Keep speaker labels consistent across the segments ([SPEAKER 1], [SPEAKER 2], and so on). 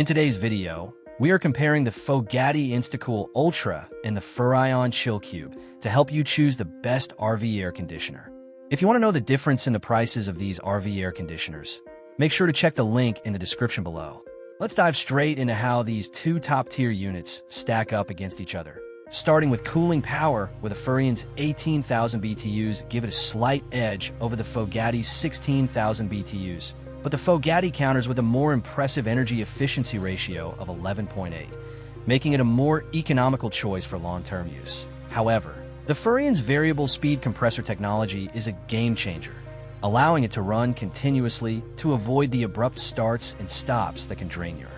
[SPEAKER 1] today's video, we are comparing the Fogatti InstaCool Ultra and the Furrion Chill Cube to help you choose the best RV air conditioner. If you want to know the difference in the prices of these RV air conditioners, make sure to check the link in the description below. Let's dive straight into how these two top-tier units stack up against each other. Starting with cooling power, with the Furrion's 18,000 BTUs give it a slight edge over the Fogatti's 16,000 BTUs, but the Fogatti counters with a more impressive energy efficiency ratio of 11.8, making it a more economical choice for long-term use. However, the Furrion's variable speed compressor technology is a game-changer, allowing it to run continuously to avoid the abrupt starts and stops that can drain your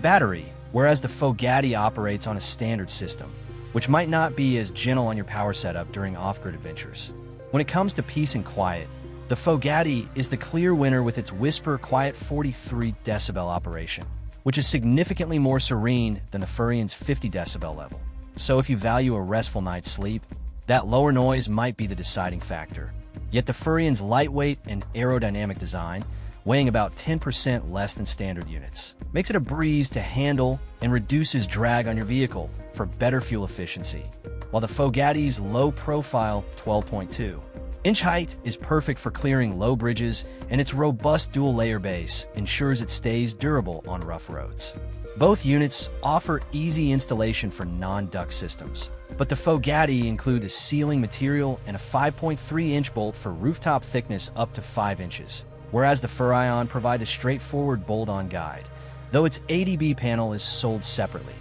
[SPEAKER 1] battery, whereas the Fogatti operates on a standard system, which might not be as gentle on your power setup during off-grid adventures. When it comes to peace and quiet, the Fogatti is the clear winner with its whisper quiet 43 decibel operation, which is significantly more serene than the Furrion's 50 decibel level. So if you value a restful night's sleep, that lower noise might be the deciding factor. Yet the Furrion's lightweight and aerodynamic design, weighing about 10% less than standard units, makes it a breeze to handle and reduces drag on your vehicle for better fuel efficiency, while the Fogatti's low-profile 12.2-inch height is perfect for clearing low bridges, and its robust dual-layer base ensures it stays durable on rough roads. Both units offer easy installation for non-duct systems, but the Fogatti include a sealing material and a 5.3-inch bolt for rooftop thickness up to 5 inches, whereas the Furrion provide a straightforward bolt-on guide, though its ADB panel is sold separately,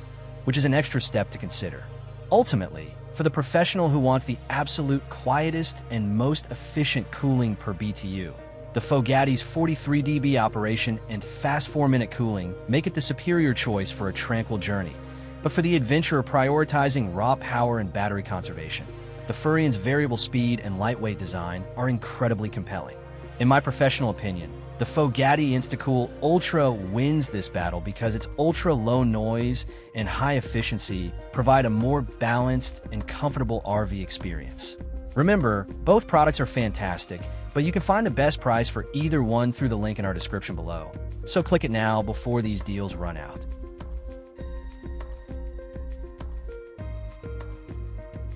[SPEAKER 1] which is an extra step to consider. Ultimately, for the professional who wants the absolute quietest and most efficient cooling per BTU, the Fogatti's 43 dB operation and fast 4-minute cooling make it the superior choice for a tranquil journey. But for the adventurer prioritizing raw power and battery conservation, the Furrion's variable speed and lightweight design are incredibly compelling. In my professional opinion, the Fogatti InstaCool Ultra wins this battle because its ultra-low noise and high efficiency provide a more balanced and comfortable RV experience. Remember, both products are fantastic, but you can find the best price for either one through the link in our description below. So click it now before these deals run out.